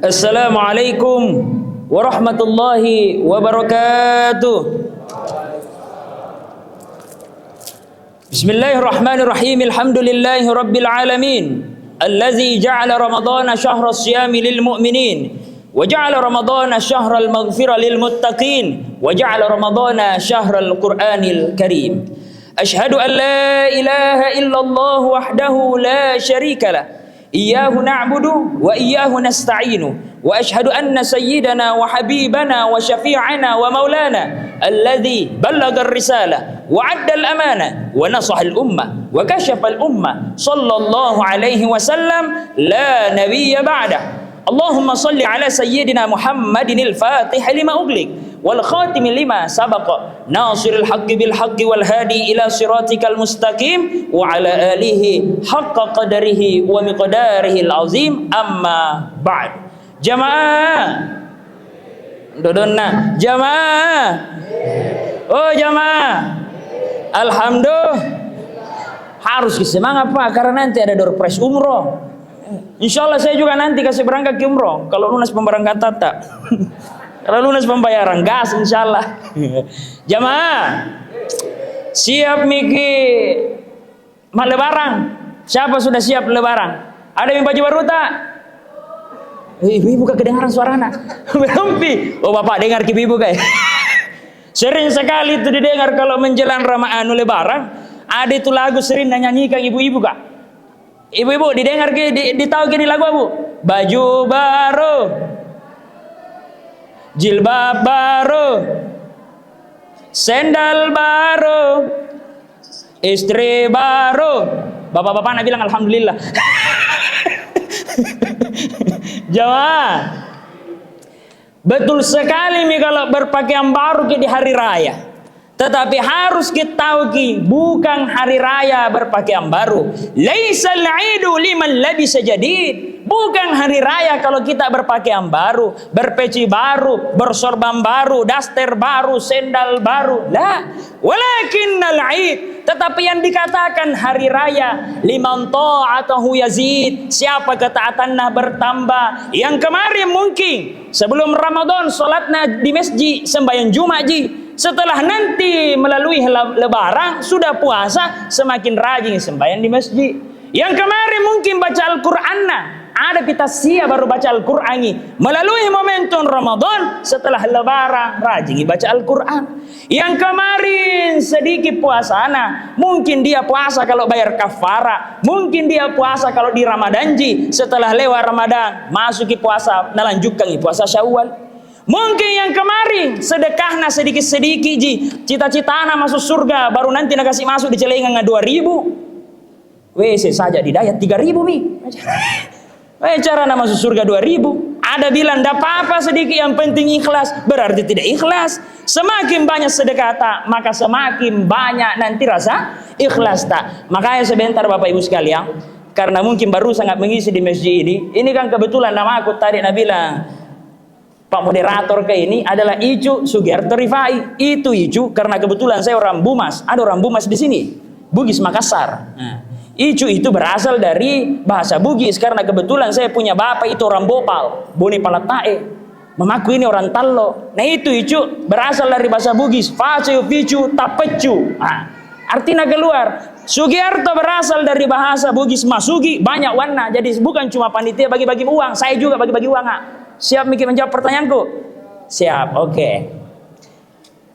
Assalamualaikum warahmatullahi wabarakatuh. Bismillahirrahmanirrahim. Alhamdulillahi rabbil alamin. Allazi ja'ala ramadhana syahra siyami lil mu'minin wa ja'ala ramadhana syahral maghfirah lil muttaqin wa ja'ala ramadhana syahral qur'anil karim. Ashhadu an la ilaha illallah wahdahu la syarika lah. Iyyahu na'budu wa iyyahu nasta'inu wa ashhadu anna sayyidana wa habibana wa syafi'ana wa maulana alladhi ballagha ar-risalah wa 'adda al-amanah wa nasaha al-ummah wa kashafa al-ummah sallallahu alaihi wasallam la nabiyya ba'dah. Allahumma salli ala sayyidina Muhammadin al-fatih lima ughliq wal khatim lima sabaqa nasiril haqqi bil haqqi wal hadi ila siratikal mustaqim wa ala alihi haqqa qadarihi wa miqdarihi al-azim. Amma ba'd. Jamaah dodonna jamaah, oh jamaah, alhamdulillah harus semangat Pak, karena nanti ada door prize umroh. Insyaallah saya juga nanti kasih berangkat ke umroh kalau lunas pemberangkatan tata. Kalau lunas pembayaran gas insyaallah. Jamaah siap miki mak lebaran. Siapa sudah siap lebaran? Ada yang baju baru tak? Ibu buka kedengaran suarana. Belum pi. Oh bapak dengar ke ibu kayak. Sering sekali itu didengar kalau menjelang Ramadhan lebaran. Ada itu lagu sering nyanyikan ibu-ibu kak. Ibu-ibu didengar ke ditahu gini lagu bu. Baju baru, jilbab baru, sendal baru, istri baru. Bapak-bapak nak bilang alhamdulillah. Jamaah, betul sekali nih kalau berpakaian baru di hari raya. Tetapi harus kita tahu ki bukan hari raya berpakaian baru. Laisal 'idu liman labisa jadid. Bukan hari raya kalau kita berpakaian baru, berpeci baru, bersorban baru, daster baru, sendal baru. La, walakinnal 'id. Tetapi yang dikatakan hari raya liman ta'atahu yazid. Siapa ketaatannya bertambah. Yang kemarin mungkin sebelum Ramadan salatnya di masjid sembahyang Jumat ji. Setelah nanti melalui lebaran sudah puasa semakin rajin sembahyang di masjid. Yang kemarin mungkin baca Al-Qur'an, ada kita siap baru baca Al-Qur'an melalui momentum Ramadan setelah lebaran rajin baca Al-Qur'an. Yang kemarin sedikit puasa mungkin dia puasa kalau bayar kafara, mungkin dia puasa kalau di Ramadan ji, setelah lewat Ramadan masuki puasa lanjutkan puasa Syawal. Mungkin yang kemarin sedekahna sedikit-sedikit ji, cita-cita masuk surga baru nanti nak kasih masuk di celengan 2.000. WC saja didayat 3.000 mi. Cara nak masuk surga 2.000. Ada bilang tidak apa-apa sedikit, yang penting ikhlas. Berarti tidak ikhlas. Semakin banyak sedekah tak, maka semakin banyak nanti rasa ikhlas tak. Makanya sebentar Bapak Ibu sekalian, karena mungkin baru sangat mengisi di masjid ini kan kebetulan nama aku tadi bilang Pak moderator ke ini adalah Icu Sugiarto Rifai. Itu Icu karena kebetulan saya orang Bumas. Ada orang Bumas di sini, Bugis Makassar. Icu itu berasal dari bahasa Bugis karena kebetulan saya punya bapak itu orang Bopal, Bone Palatae. Mamaku ini orang Tallo. Nah itu Icu berasal dari bahasa Bugis, Facu, Picu, Tapecu. Artinya keluar. Sugiarto berasal dari bahasa Bugis Masugi, banyak warna. Jadi bukan cuma panitia bagi-bagi uang, saya juga bagi-bagi uang. Siap mikir menjawab pertanyaanku? Siap, oke.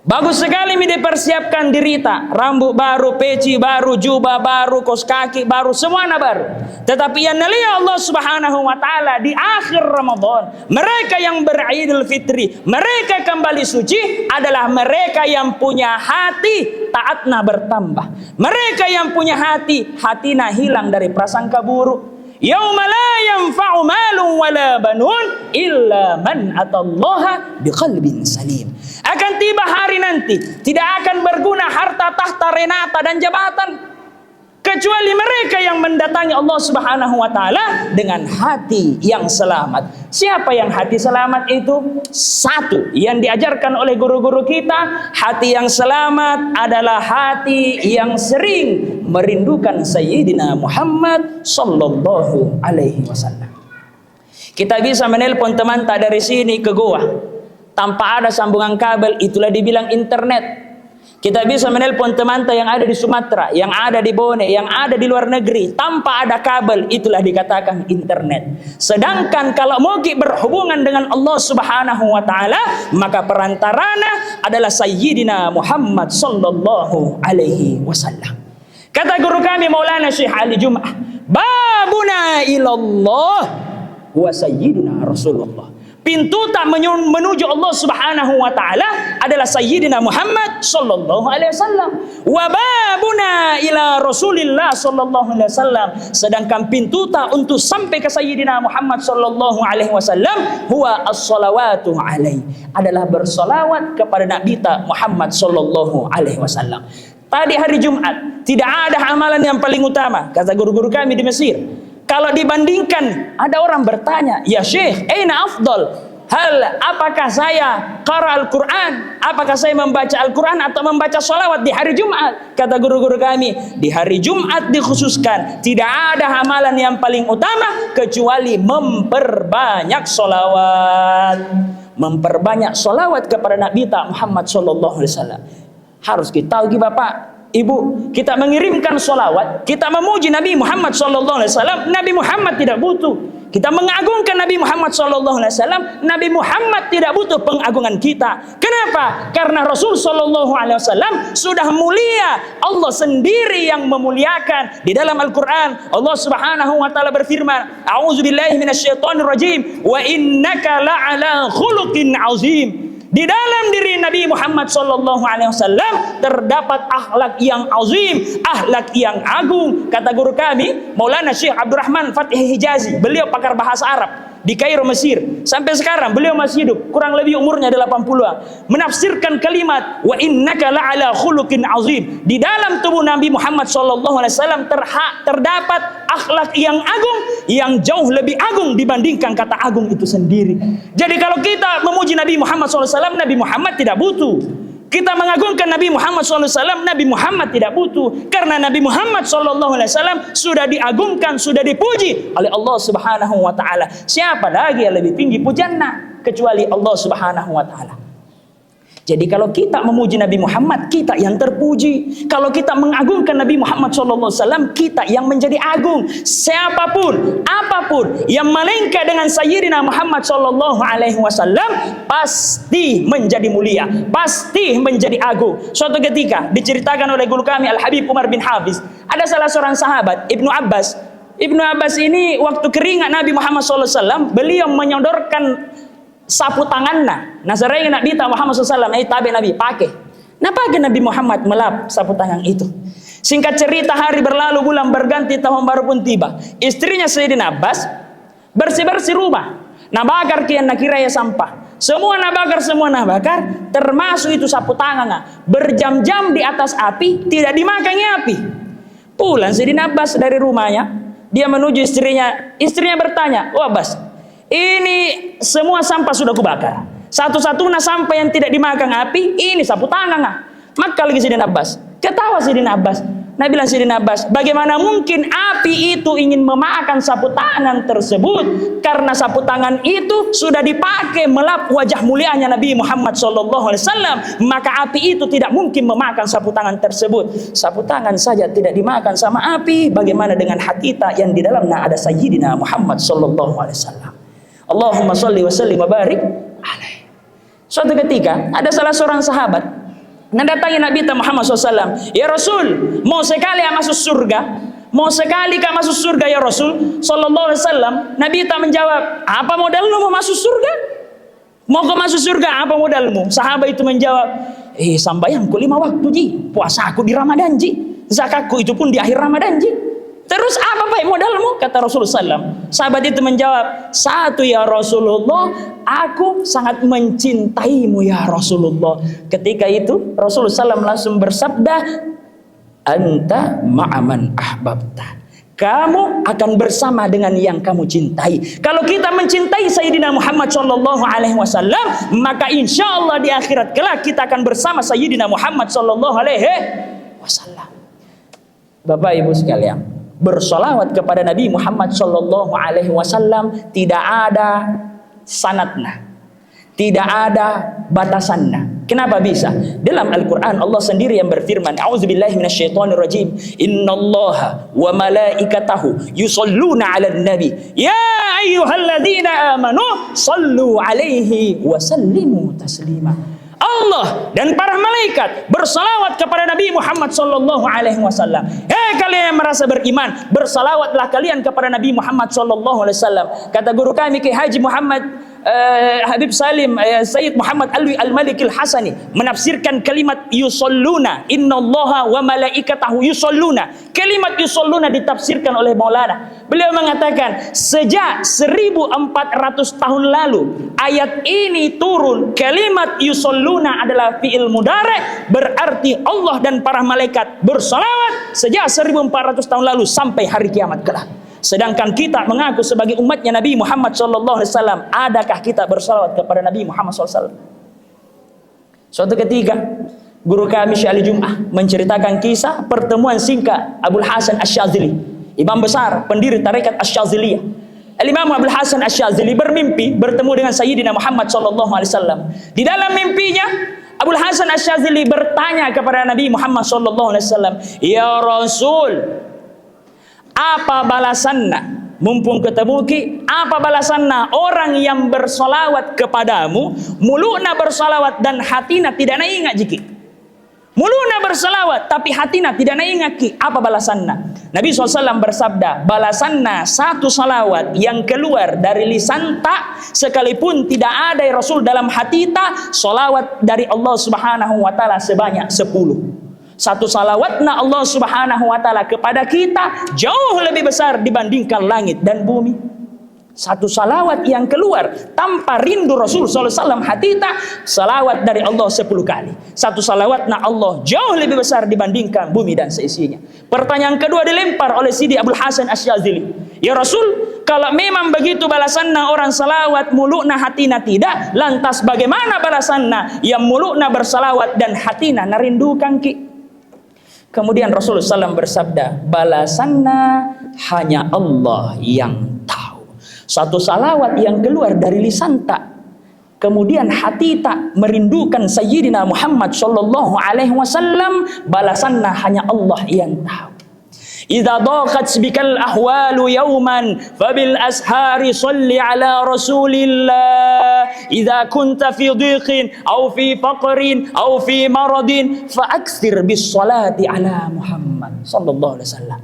Bagus sekali dipersiapkan diri tak. Rambut baru, peci baru, jubah baru, kaos kaki baru, semuanya baru. Tetapi yang nalia Allah Subhanahu wa taala di akhir Ramadan, mereka yang beridul fitri, mereka kembali suci adalah mereka yang punya hati taatna bertambah. Mereka yang punya hatina hilang dari prasangka buruk. Yauma la yanfa'u malun wala banun illa man atallaha biqalbin salim. Akan tiba hari nanti tidak akan berguna harta, tahta, renata dan jabatan kecuali mereka yang mendatangi Allah Subhanahu wa taala dengan hati yang selamat. Siapa yang hati selamat itu? Satu yang diajarkan oleh guru-guru kita, hati yang selamat adalah hati yang sering merindukan Sayyidina Muhammad sallallahu alaihi wasallam. Kita bisa menelpon teman tak dari sini ke Goa tanpa ada sambungan kabel, itulah dibilang internet. Kita bisa menelpon teman yang ada di Sumatera, yang ada di Bone, yang ada di luar negeri tanpa ada kabel, itulah dikatakan internet. Sedangkan kalau mau berhubungan dengan Allah Subhanahu wa taala, maka perantaranya adalah Sayyidina Muhammad sallallahu alaihi wasallam. Kata guru kami Maulana Syekh Ali Jum'ah, babuna ilallah wa sayyidina Rasulullah. Pintu tak menuju Allah Subhanahu wa taala adalah Sayyidina Muhammad sallallahu alaihi wasallam. Wa babuna ila Rasulillah sallallahu alaihi wasallam. Sedangkan pintu tak untuk sampai ke Sayyidina Muhammad sallallahu alaihi wasallam huwa as-salawatu alaihi, adalah bersolawat kepada Nabi ta Muhammad sallallahu alaihi wasallam. Tadi hari Jumat tidak ada amalan yang paling utama, kata guru-guru kami di Mesir. Kalau dibandingkan, ada orang bertanya, ya Syekh, aina afdal? Apakah saya qara Al-Quran? Apakah saya membaca Al-Quran atau membaca sholawat di hari Jumat? Kata guru-guru kami, di hari Jumat dikhususkan, tidak ada amalan yang paling utama kecuali memperbanyak sholawat. Memperbanyak sholawat kepada Nabi Muhammad sallallahu alaihi wasallam. Harus kita tahu Bapak, Ibu, kita mengirimkan sholawat, kita memuji Nabi Muhammad sallallahu alaihi wasallam, Nabi Muhammad tidak butuh. Kita mengagungkan Nabi Muhammad sallallahu alaihi wasallam, Nabi Muhammad tidak butuh pengagungan kita. Kenapa? Karena Rasul sallallahu alaihi wasallam sudah mulia. Allah sendiri yang memuliakan. Di dalam Al-Qur'an Allah Subhanahu wa taala berfirman, a'udzubillahi minasyaitonir rajim, wa innaka la'ala khuluqin azim. Di dalam diri Nabi Muhammad sallallahu alaihi wasallam terdapat akhlak yang azim, akhlak yang agung. Kata guru kami Maulana Syekh Abdurrahman Fatih Hijazi, beliau pakar bahasa Arab di Kairo, Mesir. Sampai sekarang beliau masih hidup, kurang lebih umurnya 80-an. Menafsirkan kalimat wa innaka la'ala khuluqin azim. Di dalam tubuh Nabi Muhammad sallallahu alaihi wasallam terdapat akhlak yang agung, yang jauh lebih agung dibandingkan kata agung itu sendiri. Jadi kalau kita memuji Nabi Muhammad sallallahu alaihi wasallam, Nabi Muhammad tidak butuh. Kita mengagungkan Nabi Muhammad SAW, Nabi Muhammad tidak butuh. Karena Nabi Muhammad SAW sudah diagungkan, sudah dipuji oleh Allah Subhanahu wa ta'ala. Siapa lagi yang lebih tinggi pujiannya kecuali Allah Subhanahu wa ta'ala. Jadi kalau kita memuji Nabi Muhammad, kita yang terpuji. Kalau kita mengagungkan Nabi Muhammad SAW, kita yang menjadi agung. Siapapun, apapun yang melengkar dengan Sayyidina Muhammad SAW pasti menjadi mulia, pasti menjadi agung. Suatu ketika diceritakan oleh guru kami Al-Habib Umar bin Hafiz, ada salah seorang sahabat Ibnu Abbas. Ibnu Abbas ini waktu keringat Nabi Muhammad SAW, beliau menyodorkan sapu tangannya. Nazarnya Nabi Muhammad SAW, tabi Nabi pakai. Nah pakai Nabi Muhammad melap sapu tangan itu. Singkat cerita, hari berlalu, bulan berganti, tahun baru pun tiba. Istrinya Sayyidina Abbas bersih-bersih rumah. Nah bakar kian nakiraya sampah. Semua nah bakar, termasuk itu sapu tangan. Berjam-jam di atas api, tidak dimakannya api. Pulang Sayyidina Abbas dari rumahnya, dia menuju istrinya. Istrinya bertanya, "Oh Abbas, ini semua sampah sudah kubakar. Satu-satunya sampah yang tidak dimakan api, ini sapu tangan. Maka lagi Sayyidina Abbas. Ketawa Sayyidina Abbas. Nah bilang Sayyidina Abbas, bagaimana mungkin api itu ingin memakan sapu tangan tersebut? Karena sapu tangan itu sudah dipakai melap wajah mulianya Nabi Muhammad SAW. Maka api itu tidak mungkin memakan sapu tangan tersebut. Sapu tangan saja tidak dimakan sama api. Bagaimana dengan hati kita yang di dalamnya ada Sayyidina Muhammad SAW? Allahumma sholli wa sallim wa barik alaihi. Suatu ketika ada salah seorang sahabat mendatangi Nabi Muhammad SAW. Ya Rasul, mau sekali masuk surga? Mau sekali kau masuk surga ya Rasul sallallahu alaihi wasallam? Nabi menjawab, apa modalmu mau masuk surga? Mau kau masuk surga, apa modalmu? Sahabat itu menjawab, sambayangku 5 waktu ji, puasaku di Ramadan ji, zakatku itu pun di akhir Ramadan ji. Terus apa baik modalmu? Kata Rasulullah SAW. Sahabat itu menjawab, 1 ya Rasulullah, aku sangat mencintaimu ya Rasulullah. Ketika itu Rasulullah SAW langsung bersabda, anta ma'aman ahbabta. Kamu akan bersama dengan yang kamu cintai. Kalau kita mencintai Sayyidina Muhammad SAW, maka insya Allah di akhirat kelak kita akan bersama Sayyidina Muhammad SAW. Bapak Ibu sekalian, bersolawat kepada Nabi Muhammad sallallahu alaihi wasallam tidak ada sanadnya, tidak ada batasannya. Kenapa bisa? Dalam Al-Quran Allah sendiri yang berfirman, a'udzubillahi minasyaitonirrajim, innallaha wa malaikatahu yusalluna 'alan nabi ya ayyuhalladzina amanu sallu 'alaihi wa sallimu taslima. Allah dan para malaikat bersalawat kepada Nabi Muhammad sallallahu alaihi wasallam. Kalian yang merasa beriman, bersalawatlah kalian kepada Nabi Muhammad sallallahu alaihi wasallam. Kata guru kami Ki Haji Muhammad Habib Salim Sayyid Muhammad Alwi Al-Malik Al-Hasani menafsirkan kalimat yusalluna, innallaha wa malaikatahu yusalluna. Kalimat yusalluna ditafsirkan oleh Maulana. Beliau mengatakan sejak 1400 tahun lalu ayat ini turun, kalimat yusalluna adalah fi'il mudhari', berarti Allah dan para malaikat bersalawat sejak 1400 tahun lalu sampai hari kiamat kelak. Sedangkan kita mengaku sebagai umatnya Nabi Muhammad SAW, adakah kita bersalawat kepada Nabi Muhammad SAW? Suatu ketika guru kami Syekh Ali Jum'ah menceritakan kisah pertemuan singkat Abul Hasan Asy-Syadzili, imam besar pendiri tarekat Asy-Syadziliyah. Al-Imam Abul Hasan Asy-Syadzili bermimpi bertemu dengan Sayyidina Muhammad SAW. Di dalam mimpinya Abul Hasan Asy-Syadzili bertanya kepada Nabi Muhammad SAW, ya Rasul, apa balasannya? Mumpung ketemu ki, apa balasannya orang yang bersolawat kepadamu, mulutna bersolawat dan hatina tidak ingat jiki. Mulutna bersolawat tapi hatina tidak ingat ki. Apa balasannya? Nabi SAW bersabda, balasannya satu salawat yang keluar dari lisan tak, sekalipun tidak ada Rasul dalam hati tak, salawat dari Allah Subhanahu wa Ta'ala sebanyak 10. Satu salawatna Allah Subhanahu wa Ta'ala kepada kita jauh lebih besar dibandingkan langit dan bumi. Satu salawat yang keluar tanpa rindu Rasul SAW hati tak, salawat dari Allah 10 kali. Satu salawatna Allah jauh lebih besar dibandingkan bumi dan seisinya. Pertanyaan kedua dilempar oleh Sidi Abul Hasan Asy-Syadzili, ya Rasul, kalau memang begitu balasanna orang salawat mulukna hatina tidak, lantas bagaimana balasanna yang mulukna bersalawat dan hatina narindukan ki? Kemudian Rasulullah SAW bersabda, balasannya hanya Allah yang tahu. Satu salawat yang keluar dari lisan tak, kemudian hati tak merindukan Sayyidina Muhammad sallallahu alaihi wasallam, balasannya hanya Allah yang tahu. Idza daqat bikal ahwalu yawman fabil ashari shalli ala rasulillah. Idza kunta fi dhiqin aw fi faqrin aw fi maradin fa aktsir bis salati ala Muhammad sallallahu alaihi wasallam.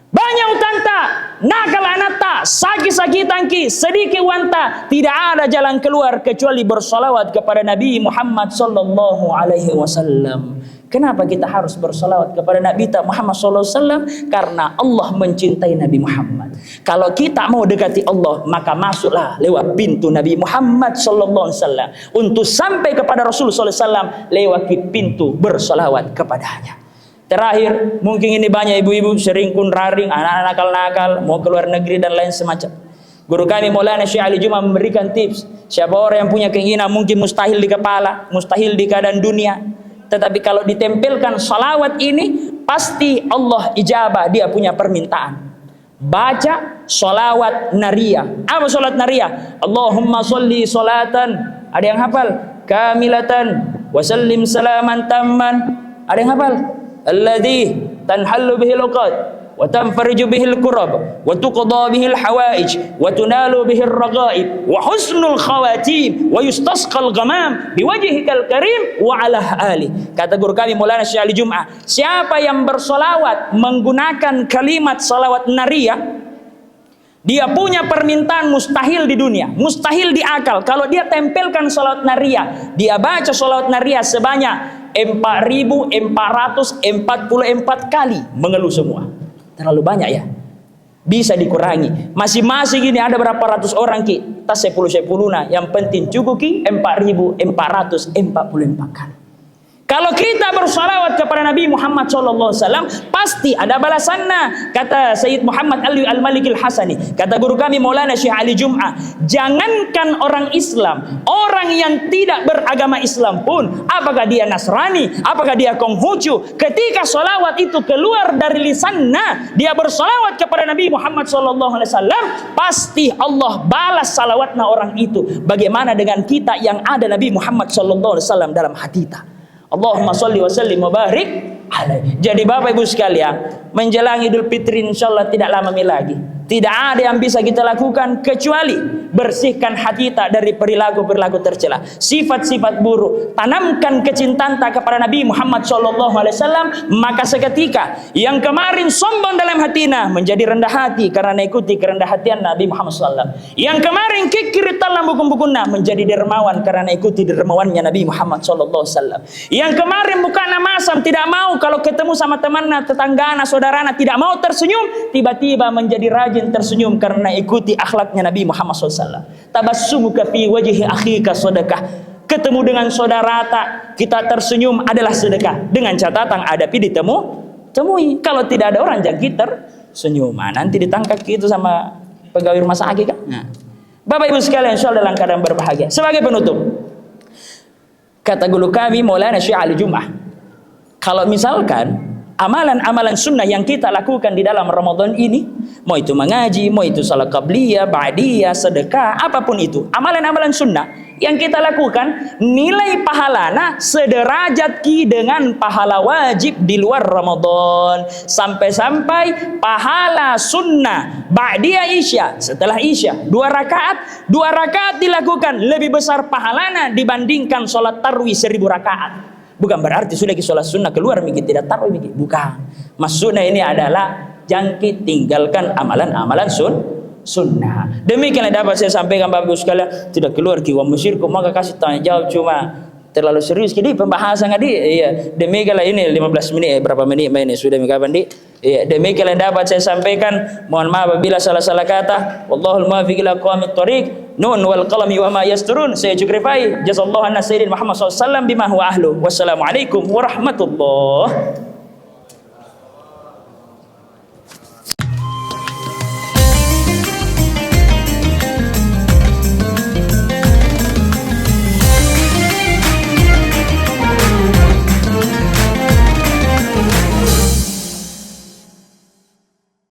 Banyak utanta, nakal anata, sakit-sakitan ki, sedikit wanta, tidak ada jalan keluar kecuali bersalawat kepada Nabi Muhammad sallallahu alaihi wasallam. Kenapa kita harus bersalawat kepada Nabi Muhammad sallallahu alaihi wasallam? Karena Allah mencintai Nabi Muhammad. Kalau kita mau dekati Allah, maka masuklah lewat pintu Nabi Muhammad sallallahu alaihi wasallam. Untuk sampai kepada Rasulullah sallallahu alaihi wasallam, lewat pintu bersalawat kepadanya. Terakhir, mungkin ini banyak ibu-ibu sering raring, anak-anak nakal-nakal, mau keluar negeri dan lain semacam. Guru kami Maulana Syekh Ali Jum'ah memberikan tips. Siapa orang yang punya keinginan mungkin mustahil di kepala, mustahil di keadaan dunia, tetapi kalau ditempelkan salawat ini, pasti Allah ijabah dia punya permintaan. Baca salawat nariyah. Apa salat nariyah? Allahumma sholli salatan, ada yang hafal? Kamilatan wa sallim salaman tamman. Ada yang hafal? Alladhi tanhallu bihil uqad wa tanfariju bihil kurab wa tuqda bihil hawaij wa tunalu bihil raghaib wa husnul khawatim wa yustasqal ghamam biwajhikal karim wa ala ali. Kata guru kami Maulana Syekh Ali Jum'ah, siapa yang bersolawat menggunakan kalimat salawat nariyah, dia punya permintaan mustahil di dunia, mustahil di akal. Kalau dia tempelkan salawat nariyah, dia baca salawat nariyah sebanyak 4.444 kali, mengeluh semua. Terlalu banyak ya, bisa dikurangi. Masing-masing ini ada berapa ratus orang ki, tas 10 nah, yang penting cukup ki 4.444 kali. Kalau kita bersalawat kepada Nabi Muhammad SAW, pasti ada balasannya. Kata Sayyid Muhammad Ali Al-Malikil Hasani, kata guru kami Maulana Syekh Ali Jum'ah, jangankan orang Islam, orang yang tidak beragama Islam pun, apakah dia Nasrani, apakah dia Konghucu, ketika salawat itu keluar dari lisannya, dia bersalawat kepada Nabi Muhammad SAW, pasti Allah balas salawatnya orang itu. Bagaimana dengan kita yang ada Nabi Muhammad SAW dalam hati kita? Allahumma salli wa sallim wa barik alaihi. Jadi Bapak Ibu sekalian, menjelang Idul Fitri insyaallah tidak lama lagi, tidak ada yang bisa kita lakukan kecuali bersihkan hati kita dari perilaku-perilaku tercela, sifat-sifat buruk, tanamkan kecintaan kepada Nabi Muhammad SAW. Maka seketika yang kemarin sombong dalam hatinya menjadi rendah hati karena ikuti kerendah hatian Nabi Muhammad SAW. Yang kemarin kikir dalam buku-bukunya menjadi dermawan karena ikuti dermawannya Nabi Muhammad SAW. Yang kemarin bukan masam, tidak mau kalau ketemu sama temannya, tetanggana, saudarana, tidak mau tersenyum, tiba-tiba menjadi rajin tersenyum karena ikuti akhlaknya Nabi Muhammad SAW. Tabassumuka fi wajhi akhika sedekah. Ketemu dengan saudara kita tersenyum adalah sedekah, dengan catatan adapi temui. Kalau tidak ada orang jangkit tersenyum, nanti ditangkap gitu sama pegawai rumah sakit kan. Nah, Bapak Ibu sekalian, insyaallah dalam keadaan berbahagia. Sebagai penutup, kata guru kami Maulana Syekh Ali Jum'ah, kalau misalkan amalan-amalan sunnah yang kita lakukan di dalam Ramadan ini, mau itu mengaji, mau itu salat qabliyah, ba'diyah, sedekah, apapun itu, amalan-amalan sunnah yang kita lakukan, nilai pahalana sederajat ki dengan pahala wajib di luar Ramadan. Sampai-sampai pahala sunnah ba'diyah isya, setelah isya 2 rakaat dilakukan lebih besar pahalana dibandingkan sholat tarwih 1000 rakaat. Bukan berarti sudah sholat sunnah keluar mikir tidak taruh mikir, bukan. Maksudnya ini adalah jangkit tinggalkan amalan-amalan sunnah. Demikianlah dapat saya sampaikan Bapak Ibu sekalian, tidak keluar kiwa musyirku, maka kasih tanya jawab cuma terlalu serius. Jadi pembahasan tadi iya, demikianlah ini 15 menit berapa menit ini sudah kapan di. Iya, demikianlah dapat saya sampaikan. Mohon maaf apabila salah-salah kata. Wallahul muwaffiq ila aqwamit thoriq. Nun wal qalami wa ma yasturun. Saya Jukrifai. Jazallahu anna sayyidina Muhammad SAW bima huwa ahlu. Wassalamualaikum warahmatullahi